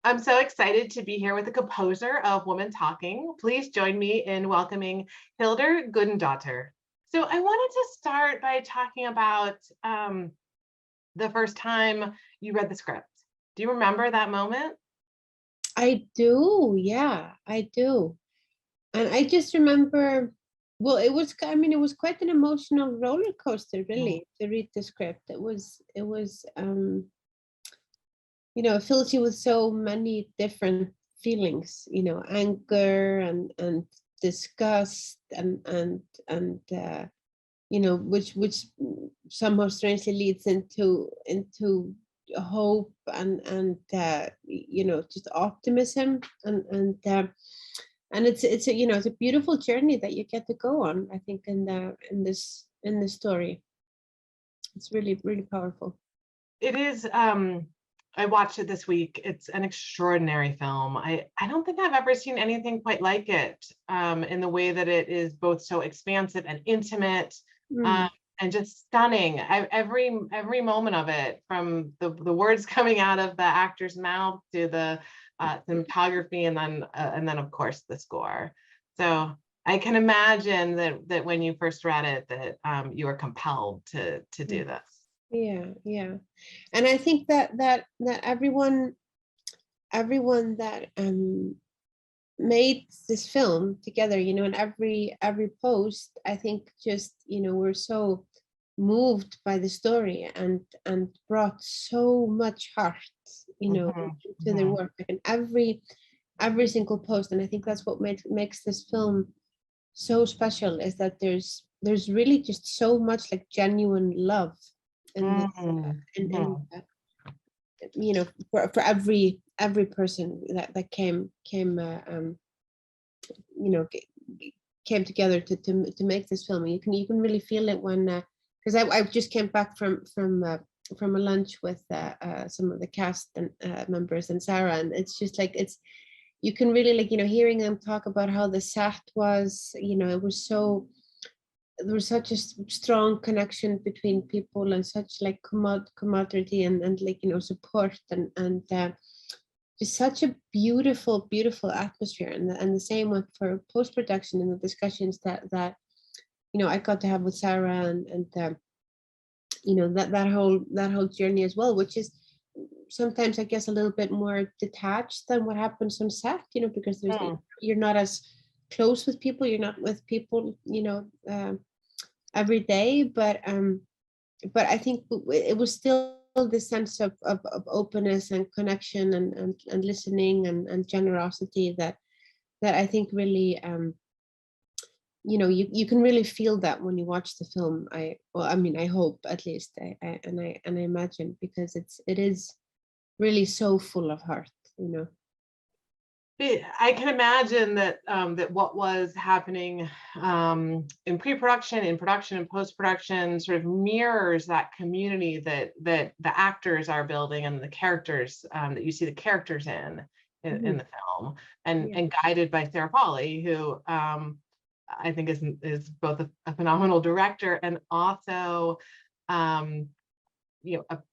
I'm so excited to be here with the composer of Woman Talking. Please join me in welcoming Hildur Guðnadóttir. So I wanted to start by talking about the first time you read the script. Do you remember that moment? I do, yeah, I do. And I just remember, well, it was quite an emotional roller coaster, really, to read the script. It was, it fills you with so many different feelings, anger and disgust and which somehow strangely leads into hope and just optimism and it's a beautiful journey that you get to go on, I think, in this story. It's really, really powerful. It is. I watched it this week. It's an extraordinary film. I don't think I've ever seen anything quite like it, in the way that it is both so expansive and intimate, and just stunning. Every moment of it, from the words coming out of the actor's mouth to the cinematography, and then of course the score. So I can imagine that when you first read it, that you were compelled to do this. Yeah, and I think that everyone that made this film together, and every post, I think, just we're so moved by the story and brought so much heart, to their work, and every single post. And I think that's what makes this film so special, is that there's really just so much like genuine love and for every person that came together to make this film. You can really feel it when because I just came back from a lunch with some of the cast and members and Sarah, and it's just like you can really hearing them talk about how the set was, it was so, there was such a strong connection between people and such like camaraderie and support and just such a beautiful atmosphere, and the same with for post-production and the discussions that I got to have with Sarah and that whole journey as well, which is sometimes I guess a little bit more detached than what happens on set, because there's you're not as close with people, you're not with people every day, but I think it was still the sense of openness and connection and listening and generosity that I think really you can really feel that when you watch the film. I hope, at least, I imagine, because it is really so full of heart. I can imagine that that what was happening in pre-production, in production, and post-production sort of mirrors that community that the actors are building, and the characters that you see the characters in the film, and guided by Therapali, who I think is both a phenomenal director and also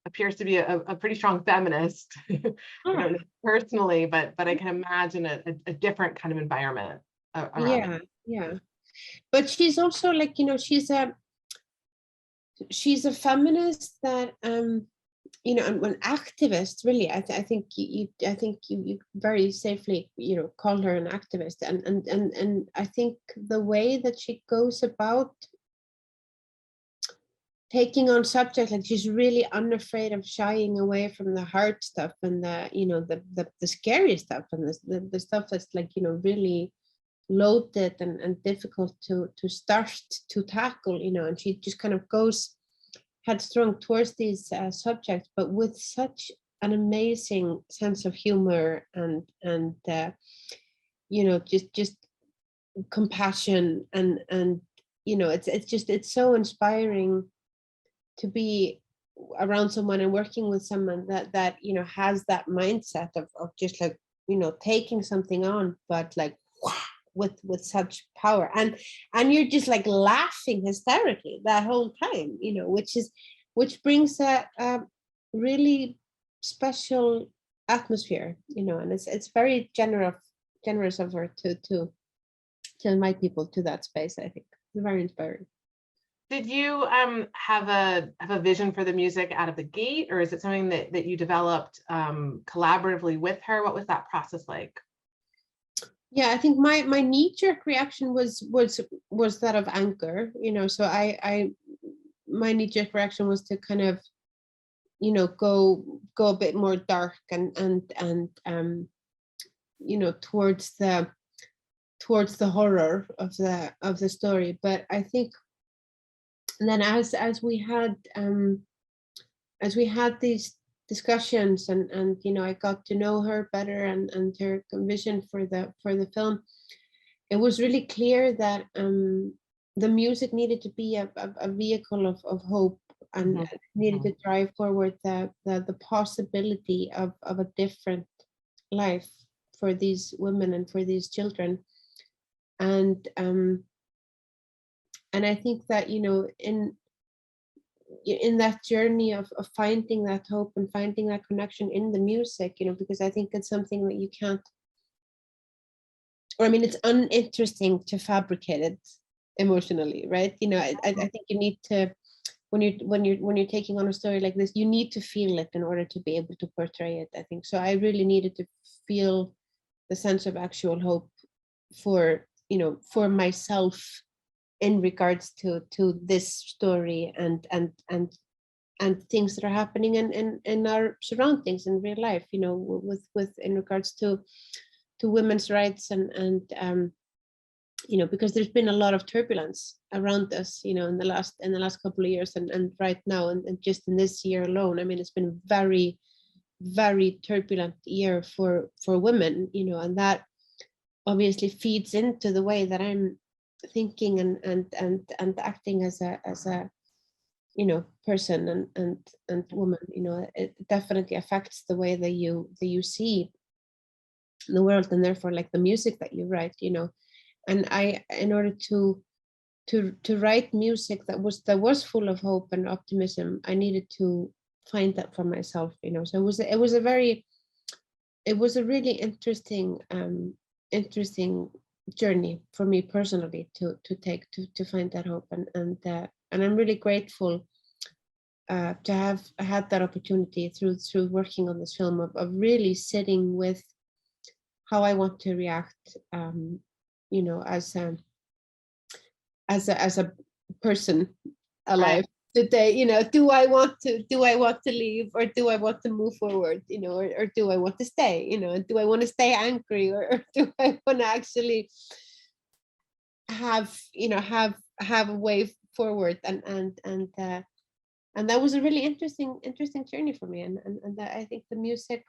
appears to be a pretty strong feminist. I don't know personally, but I can imagine a different kind of environment around it. Yeah. But she's also like, she's a feminist that and an activist, really. I think you very safely call her an activist, and I think the way that she goes about taking on subjects, like she's really unafraid of shying away from the hard stuff and the scary stuff and the stuff that's like really loaded and difficult to start to tackle, and she just kind of goes headstrong towards these subjects, but with such an amazing sense of humor and just compassion and it's so inspiring to be around someone and working with someone that has that mindset of just like taking something on, but like with such power, and you're just like laughing hysterically that whole time, which brings a really special atmosphere, you know, and it's very generous of her to invite people to that space. I think it's very inspiring. Did you have a vision for the music out of the gate, or is it something that you developed collaboratively with her? What was that process like? Yeah, I think my knee-jerk reaction was that of anger, you know. So my knee-jerk reaction was to kind of, you know, go a bit more dark and you know, towards the horror of the story. But I think, and then as we had these discussions and you know, I got to know her better and her vision for the film, it was really clear that the music needed to be a vehicle of hope, and needed to drive forward the possibility of a different life for these women and for these children. And I think that, you know, in that journey of finding that hope and finding that connection in the music, you know, because I think it's something that you can't, or I mean, it's uninteresting to fabricate it emotionally, right? You know, I think you need to, when you're taking on a story like this, you need to feel it in order to be able to portray it, I think. So I really needed to feel the sense of actual hope for, you know, for myself in regards to this story and things that are happening in our surroundings in real life, you know, with in regards to women's rights and you know, because there's been a lot of turbulence around us, you know, in the last couple of years and right now and just in this year alone. I mean, it's been a very, very turbulent year for women, you know, and that obviously feeds into the way that I'm thinking and acting as a you know, person and woman. You know, it definitely affects the way that you see the world, and therefore like the music that you write, you know. And I, in order to write music that was full of hope and optimism, I needed to find that for myself, you know. So it was a really interesting journey for me personally to take to find that hope, and I'm really grateful to have had that opportunity through working on this film of really sitting with how I want to react, you know, as a person alive today. You know, do I want to leave, or do I want to move forward, you know, or do I want to stay, you know, do I want to stay angry, or do I want to actually have, you know, have a way forward, and that was a really interesting journey for me, and that I think the music,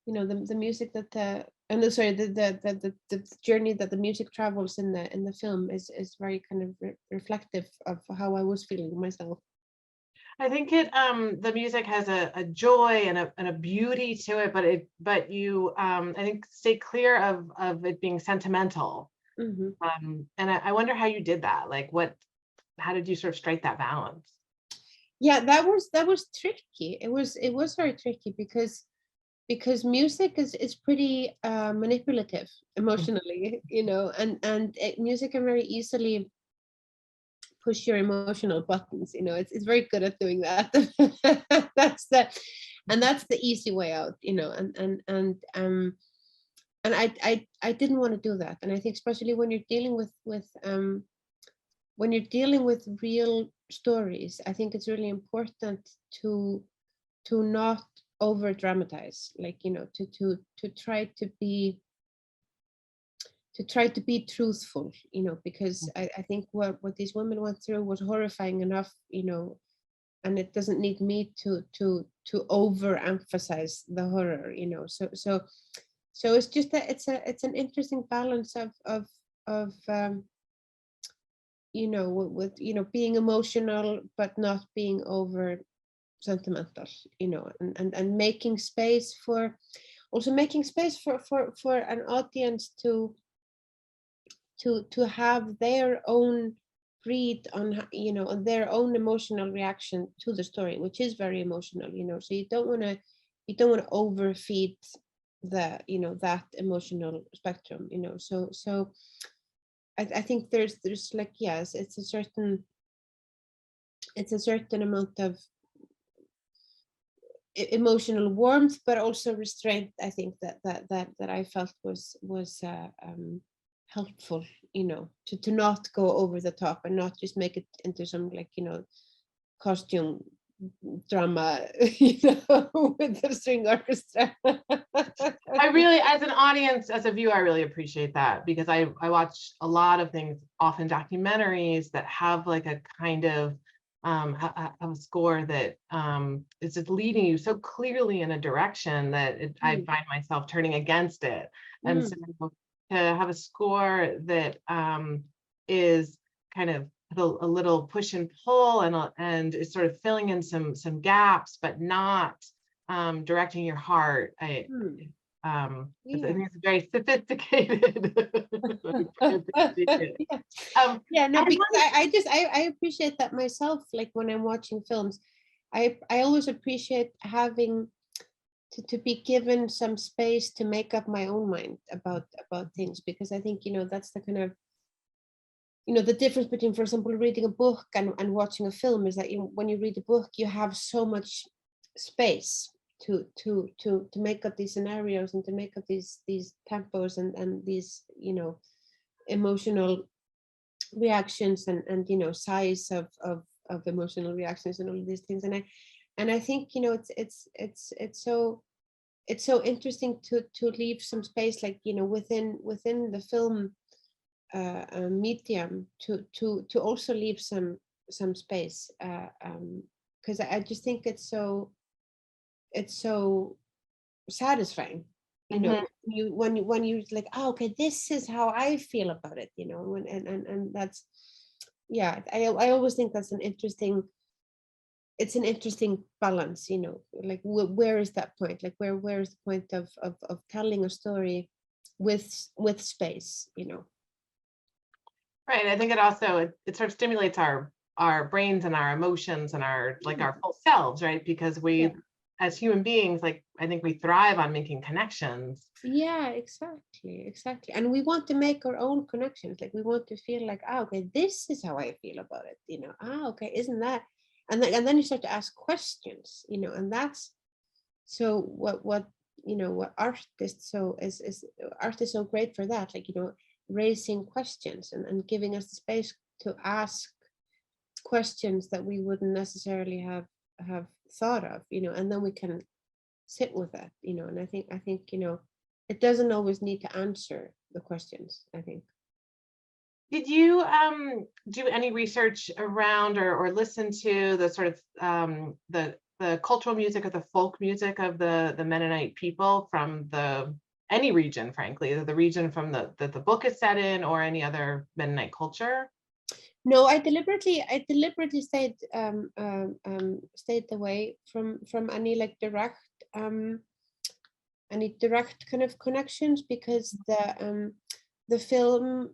you know, the music that the journey that the music travels in the film is very kind of reflective of how I was feeling myself. I think it the music has a joy and a beauty to it, but you I think stay clear of it being sentimental. And I wonder how you did that. Like, how did you sort of strike that balance? Yeah, that was tricky. It was very tricky because music is pretty manipulative emotionally, you know, and music can very easily push your emotional buttons, you know. It's very good at doing that. that's the easy way out, you know, and I didn't want to do that. And I think especially when you're dealing with real stories, I think it's really important to not over dramatize, like, you know, to try to be truthful, you know, because I think what these women went through was horrifying enough, you know, and it doesn't need me to overemphasize the horror, you know. So it's just that it's an interesting balance of you know, with you know, being emotional but not being over sentimental, you know, and making space for an audience to have their own read on, you know, on their own emotional reaction to the story, which is very emotional, you know. So you don't want to you don't want to overfeed the, you know, that emotional spectrum, you know. So I think there's like, yes, it's a certain amount of emotional warmth, but also restraint. I think that I felt was helpful, you know, to not go over the top and not just make it into some, like, you know, costume drama, you know, with the string orchestra. I really, as an audience, as a viewer, I really appreciate that, because I watch a lot of things, often documentaries that have like a kind of a score that is just leading you so clearly in a direction that I find myself turning against it. And so to have a score that is kind of a little push and pull and is sort of filling in some gaps, but not directing your heart. I think it's very sophisticated. No, because I appreciate that myself. Like when I'm watching films, I always appreciate having to be given some space to make up my own mind about things, because I think, you know, that's the kind of, you know, the difference between, for example, reading a book and watching a film is that when you read a book, you have so much space to make up these scenarios and to make up these tempos and these, you know, emotional reactions and you know, size of emotional reactions and all of these things. And I think, you know, it's so interesting to leave some space, like, you know, within the film medium to also leave some space, because I just think it's so satisfying, you know, when you like, oh, okay, this is how I feel about it, you know, and that's, yeah, I always think that's an interesting balance, you know, like where is that point, like where is the point of telling a story with space, you know. Right. I think it also it sort of stimulates our brains and our emotions and our like our full selves, right? Because we as human beings, like I think we thrive on making connections. Yeah, exactly. And we want to make our own connections. Like we want to feel like, oh, okay, this is how I feel about it, you know. Ah, okay, isn't that? And then you start to ask questions, you know, and that's so what you know, what art is so great for that, like, you know, raising questions and giving us the space to ask questions that we wouldn't necessarily have thought of, you know, and then we can sit with that, you know. And I think, you know, it doesn't always need to answer the questions, I think. Did you do any research around or listen to the sort of the cultural music or the folk music of the Mennonite people from any region, frankly, the region from that the book is set in, or any other Mennonite culture? No, I deliberately stayed away from any like direct kind of connections, because the film,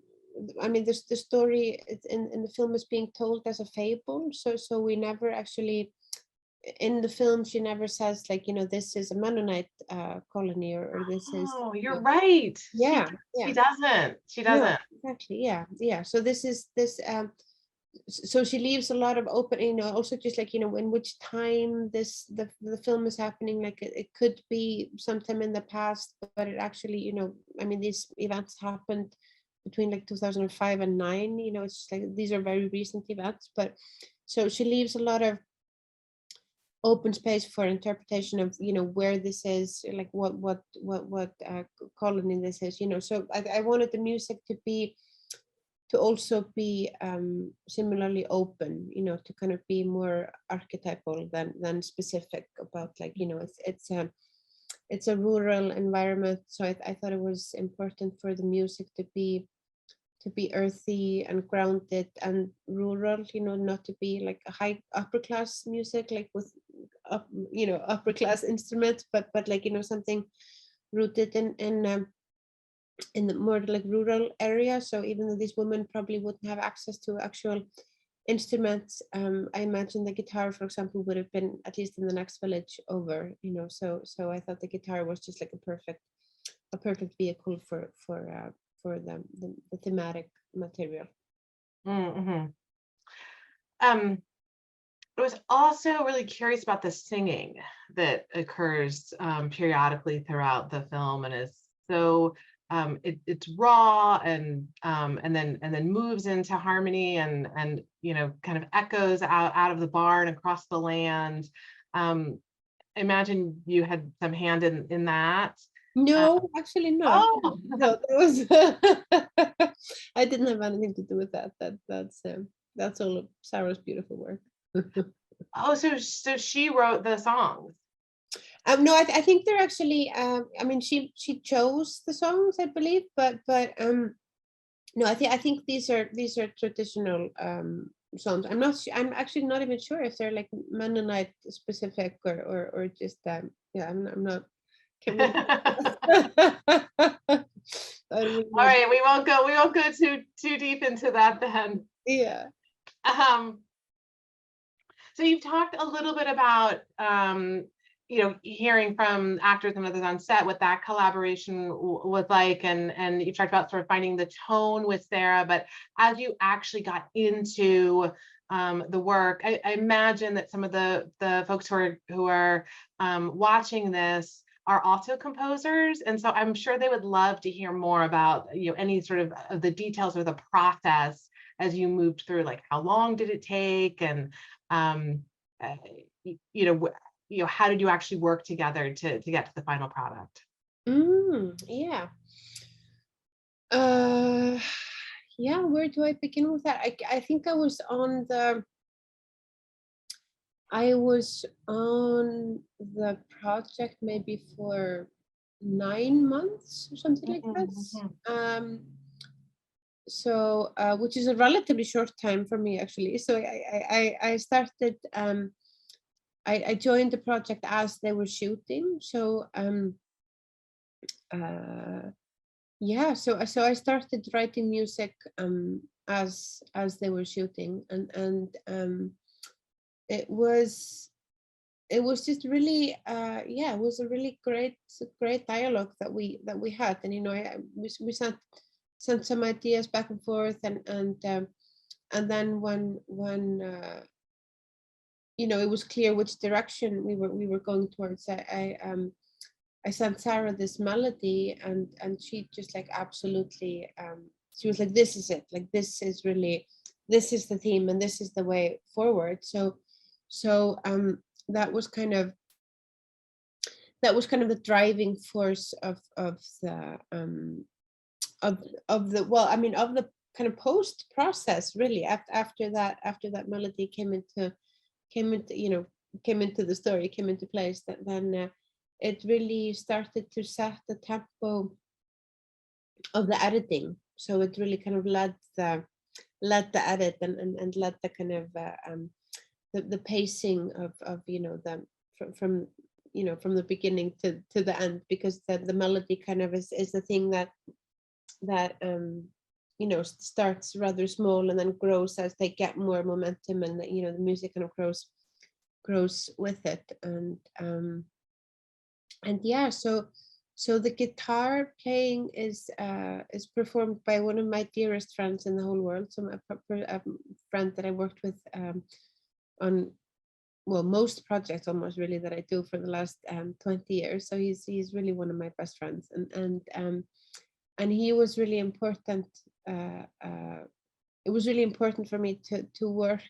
I mean, the story in the film is being told as a fable, so we never actually, in the film, she never says, like, you know, this is a Mennonite colony, or this is. Oh, you're right. Yeah, she doesn't. No, exactly. Yeah. So this is so she leaves a lot of open, you know, also just like, you know, in which time the film is happening, like it could be sometime in the past, but it actually, you know, I mean, these events happened between like 2005 and 2009, you know, it's like these are very recent events. But so she leaves a lot of open space for interpretation of, you know, where this is, like what colony this is, you know. So I wanted the music to also be similarly open, you know, to kind of be more archetypal than specific about, like, you know, it's a rural environment. So I thought it was important for the music to be earthy and grounded and rural, you know, not to be like a high upper class music, like with you know, upper class instruments, but like, you know, something rooted in the more like rural area. So even though these women probably wouldn't have access to actual instruments. I imagine the guitar, for example, would have been at least in the next village over, so I thought the guitar was just like a perfect vehicle for the thematic material. Mm-hmm. I was also really curious about the singing that occurs periodically throughout the film, and is so it's raw and then moves into harmony and kind of echoes out of the barn across the land. I imagine you had some hand in that. No, actually not. Oh, No, that was I didn't have anything to do with that. That's all of Sarah's beautiful work. oh, so she wrote the songs. No, I think they're actually. I mean, she chose the songs, I believe, but no, I think these are traditional songs. I'm actually not even sure if they're like Mennonite specific or just yeah. I'm not. All right, we won't go too deep into that then. Yeah. So you've talked a little bit about hearing from actors and others on set what that collaboration was like, and you talked about sort of finding the tone with Sarah. But as you actually got into the work, I imagine that some of the folks who are watching this are also composers, and so I'm sure they would love to hear more about any sort of the details of the process as you moved through, like how long did it take, and how did you actually work together to get to the final product? Yeah. Yeah, where do I begin with that? I think I was on the project maybe for 9 months or something like this. So which is a relatively short time for me, actually. So I started I joined the project as they were shooting. So yeah, so I started writing music as they were shooting, and it was just really yeah, it was a really great dialogue that we had, and we sent some ideas back and forth, and then when it was clear which direction we were going towards, I sent Sarah this melody, and she just like absolutely she was like, this is it, like this is the theme and this is the way forward. So that was kind of the driving force of the kind of post process, really. After that melody came into the story, came into place, that then it really started to set the tempo of the editing. So it really kind of led the edit and led the kind of the pacing of the from the beginning to the end, because the melody kind of is the thing that starts rather small and then grows as they get more momentum, and the music kind of grows with it. And yeah, so the guitar playing is performed by one of my dearest friends in the whole world. So a friend that I worked with on most projects almost, really, that I do for the last 20 years. So he's really one of my best friends, and he was really important. It was really important for me to work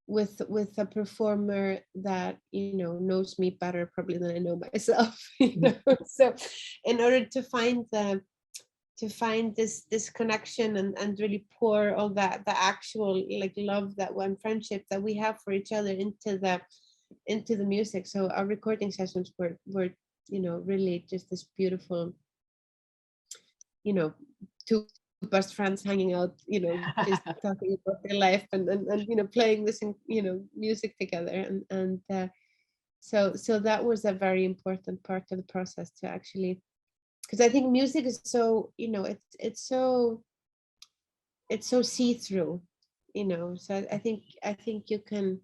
with a performer that knows me better probably than I know myself. So in order to find this connection and really pour all the actual like love that one friendship that we have for each other into the music. So our recording sessions were really just this beautiful two best friends hanging out, just talking about their life and playing this music together, and so that was a very important part of the process, to actually, because I think music is so it's so see-through. So I think you can,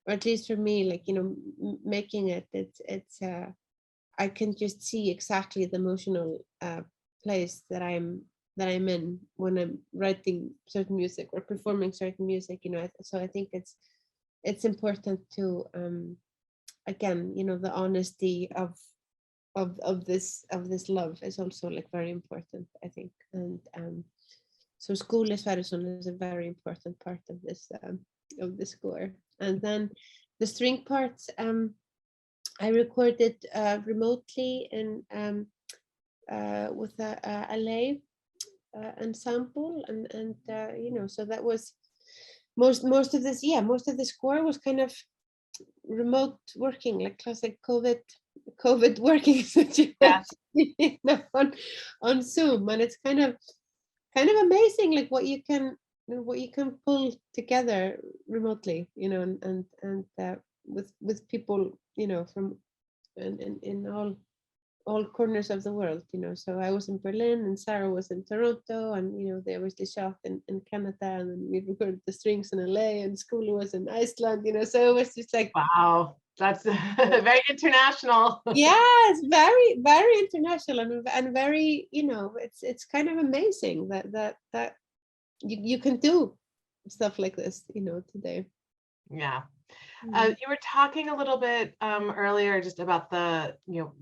or at least for me, like, making it, it's I can just see exactly the emotional place that I'm in when I'm writing certain music or performing certain music. So I think it's important to again, the honesty of this love is also like very important, I think. And so Skúlisferðisson is a very important part of this score. And then the string parts, I recorded remotely in with a LA ensemble, and so that was most of this. Yeah, most of the score was kind of remote working, like classic COVID working situation. Yeah. On Zoom, and it's kind of amazing, like what you can pull together remotely, and with people, from in all corners of the world, So I was in Berlin and Sarah was in Toronto, and there was the shot in Canada, and then we recorded the strings in LA, and Skúli was in Iceland, So it was just like, wow, that's very international. yes, very, very international, and very, it's kind of amazing that you can do stuff like this, today. Yeah. You were talking a little bit earlier just about the,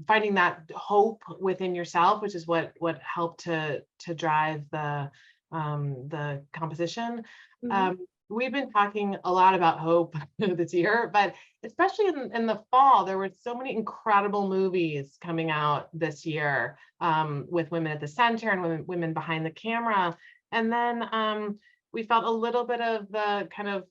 finding that hope within yourself, which is what helped to drive the composition. We've been talking a lot about hope this year, but especially in the fall, there were so many incredible movies coming out this year with women at the center and women behind the camera. And then we felt a little bit of the kind of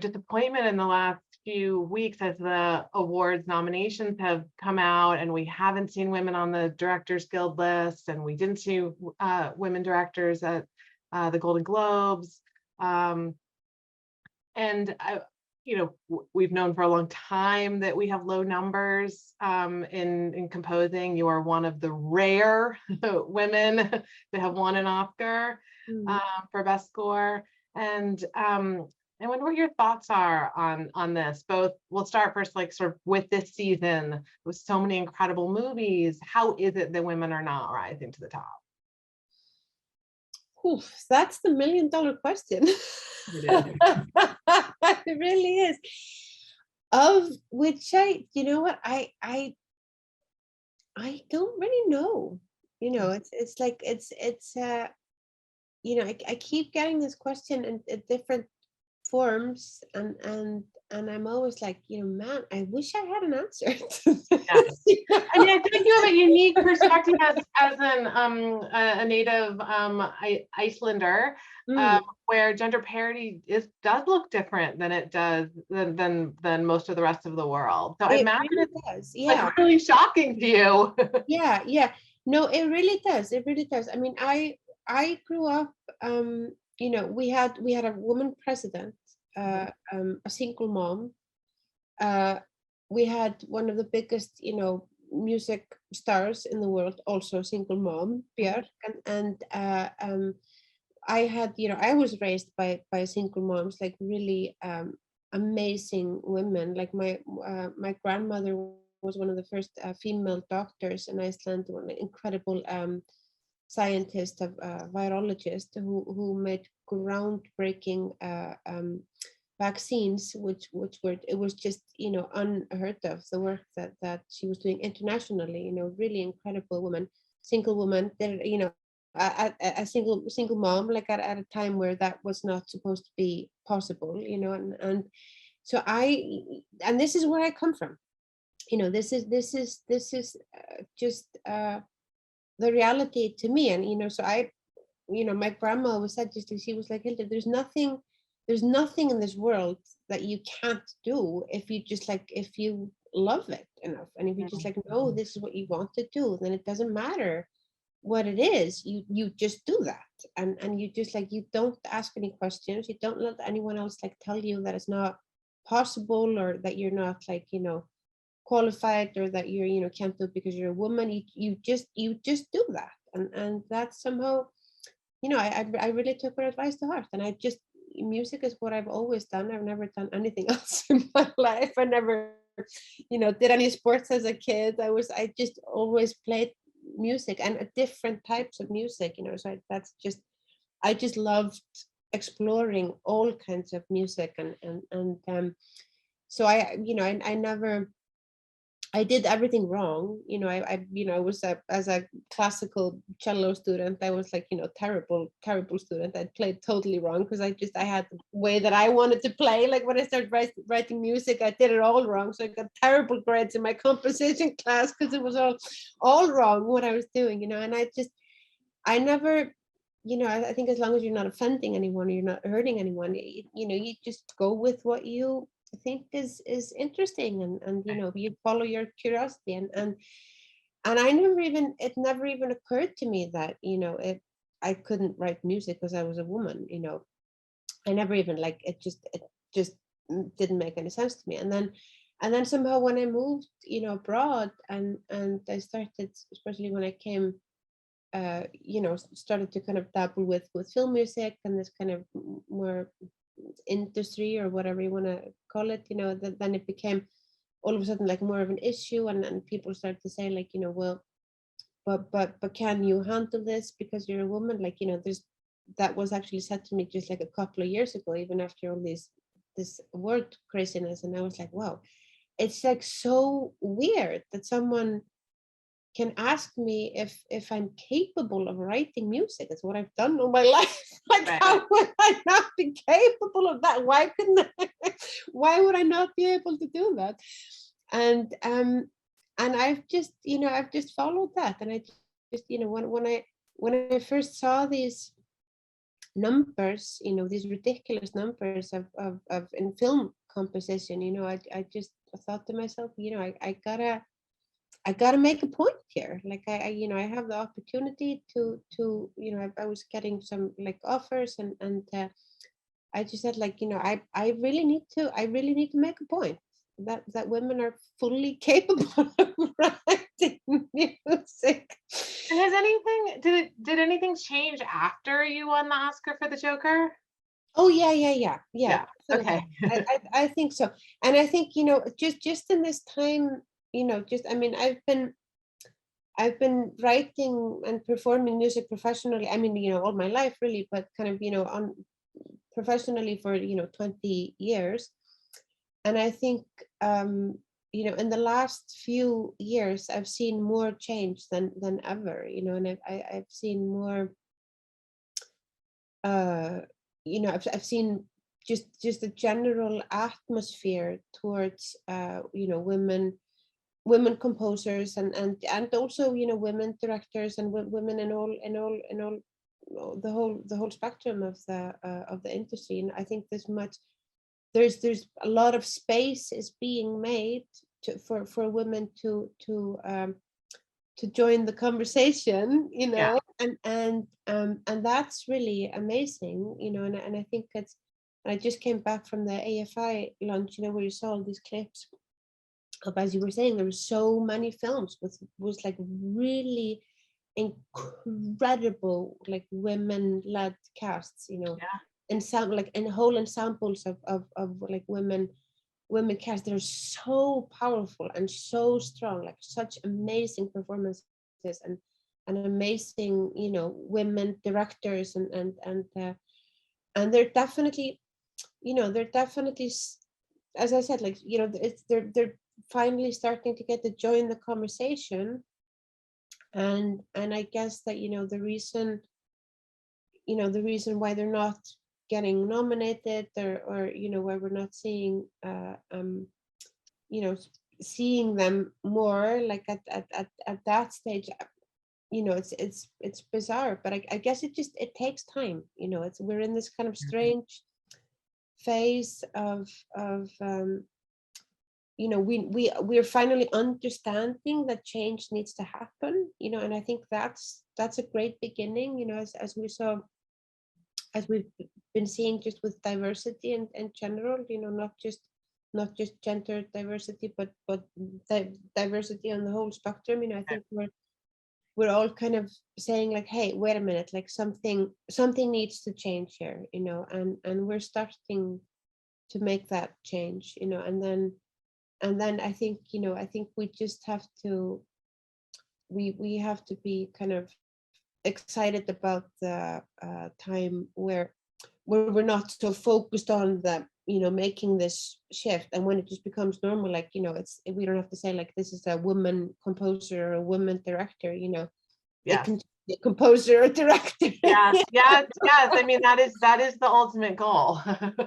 disappointment in the last few weeks as the awards nominations have come out, and we haven't seen women on the Directors Guild list, and we didn't see women directors at the Golden Globes. And we've known for a long time that we have low numbers in composing. You are one of the rare women that have won an Oscar for Best Score. And I wonder what your thoughts are on this. Both, we'll start first, like sort of with this season, with so many incredible movies. How is it that women are not rising to the top? Oof, that's the $1 million question. It really is. Of which I don't really know. It's like I keep getting this question in different forms, and I'm always like, man, I wish I had an answer. Yeah. I mean, I think you have a unique perspective as a native Icelander, where gender parity does look different than it does than most of the rest of the world. So I imagine really does. Yeah, like really shocking to you. yeah. No, it really does. It really does. I mean, I grew up. We had a woman president, a single mom. We had one of the biggest, music stars in the world, also single mom, Björk, and I had, I was raised by single moms, like really amazing women. Like my grandmother was one of the first female doctors in Iceland, one incredible scientist, virologist, who made groundbreaking vaccines, which it was just unheard of, the work that she was doing internationally. Really incredible woman, single woman. There, a single mom, like at a time where that was not supposed to be possible. And so and this is where I come from. This is just the reality to me. And so my grandma always said, she was like, Hildur, there's nothing in this world that you can't do if you love it enough, and if you just know this is what you want to do, then it doesn't matter what it is, you just do that, and you just you don't ask any questions, you don't let anyone else tell you that it's not possible, or that you're not qualified, or that you're can't do it because you're a woman. You just do that, and that's somehow you know, I really took her advice to heart, and music is what I've always done. I've never done anything else in my life. I never, you know, did any sports as a kid. I just always played music, and different types of music, you know, so I just loved exploring all kinds of music, and so I did everything wrong, you know. I was as a classical cello student, I was like, you know, terrible student. I played totally wrong because I had the way that I wanted to play. Like when I started writing music, I did it all wrong. So I got terrible grades in my composition class because it was all wrong what I was doing, you know. And I never, you know, I think as long as you're not offending anyone, you're not hurting anyone, you know, you just go with what you think is interesting, and you know, you follow your curiosity, and it never even occurred to me that, you know, I couldn't write music because I was a woman, you know. I never even, like, it just didn't make any sense to me. And then somehow when I moved, you know, abroad, and I started, especially when I came, you know, started to kind of dabble with film music and this kind of more industry or whatever you want to call it, you know, then it became all of a sudden like more of an issue, and people started to say, like, you know, well, but can you handle this because you're a woman? Like, you know, that was actually said to me just like a couple of years ago, even after all this word craziness, and I was like, wow, it's like so weird that someone can ask me if I'm capable of writing music. It's what I've done all my life. Like, Right. how would I not be capable of that? Why why would I not be able to do that? And I've just, you know, I've just followed that. And I just, you know, when I first saw these numbers, you know, these ridiculous numbers of in film composition, you know, I just thought to myself, you know, I gotta make a point here. Like you know, I have the opportunity to, you know, I was getting some like offers, and I just said, like, you know, I really need to make a point that women are fully capable of writing music. And has anything did anything change after you won the Oscar for the Joker? Oh yeah. Okay. I think so. And I think, you know, just in this time, you know, just, I mean, I've been writing and performing music professionally. I mean, you know, all my life really, but kind of, you know, on professionally for, you know, 20 years. And I think, you know, in the last few years, I've seen more change than ever, you know, and I've seen more, you know, I've seen just a general atmosphere towards, you know, women composers, and also, you know, women directors, and women in all the whole spectrum of the industry. And I think there's a lot of space is being made for women to join the conversation, you know. And that's really amazing, you know. And I think I just came back from the AFI lunch, you know, where you saw all these clips of, as you were saying, there were so many films was like really incredible, like women-led casts, you know. And some like in whole ensembles of like women cast. They're so powerful and so strong, like such amazing performances, and amazing, you know, women directors, and they're definitely, you know, as I said, like, you know, they're finally starting to get to join the conversation. And I guess that, you know, the reason why they're not getting nominated, or you know, why we're not seeing you know, seeing them more like at that stage, you know, it's bizarre, but I guess it takes time, you know. We're in this kind of strange phase of you know, we're finally understanding that change needs to happen, you know. And I think that's a great beginning, you know, as we've been seeing just with diversity in general, you know, not just gender diversity, but diversity on the whole spectrum. You know, I think we're all kind of saying like, hey, wait a minute, like something needs to change here, you know, and we're starting to make that change, you know, and then I think, you know, I think we just have to, we have to be kind of excited about the time where we're not so focused on the, you know, making this shift, and when it just becomes normal, like, you know, it's, we don't have to say like this is a woman composer or a woman director, you know, Yes. it can be a composer or director. Yes, yes, yes. I mean, that is the ultimate goal.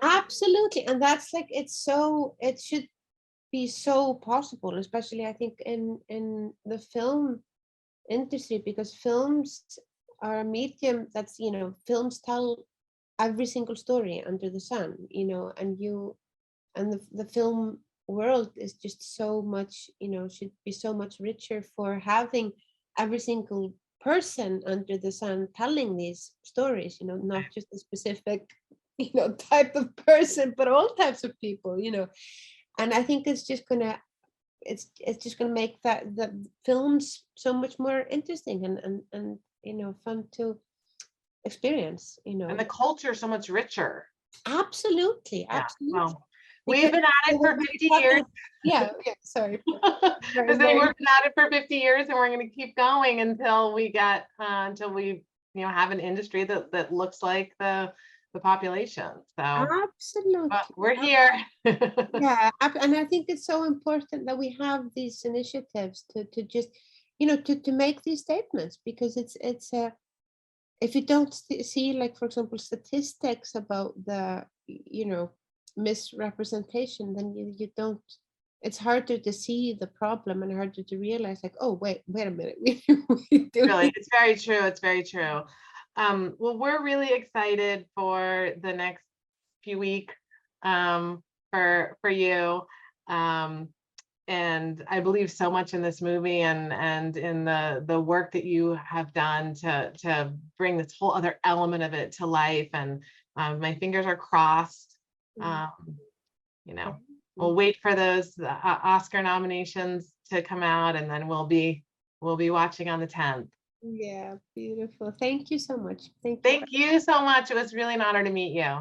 Absolutely, and that's like, it's so, it should be so possible, especially I think in the film industry, because films are a medium that's, you know, films tell every single story under the sun, you know, and the film world is just so much, you know, should be so much richer for having every single person under the sun telling these stories, you know, not just a specific, you know, type of person, but all types of people, you know. And I think it's just gonna, it's just gonna make that the films so much more interesting and you know, fun to experience, you know. And the culture so much richer. Absolutely, Yeah. absolutely. Well, we've been at it for 50 years. Yeah, sorry. Because we've been at it for 50 years, and we're going to keep going until we get until we, you know, have an industry that looks like the population. So Absolutely, we're here. yeah, and I think it's so important that we have these initiatives to just, you know, to make these statements, because it's if you don't see, like, for example, statistics about the, you know, misrepresentation, then you don't, it's harder to see the problem and harder to realize like, oh, wait a minute. Really, it's very true. It's very true. Well, we're really excited for the next few weeks for you. And I believe so much in this movie and in the work that you have done to bring this whole other element of it to life. And my fingers are crossed. You know, we'll wait for those Oscar nominations to come out, and then we'll be watching on the 10th. Yeah, beautiful. Thank you so much. Thank you so much. It was really an honor to meet you.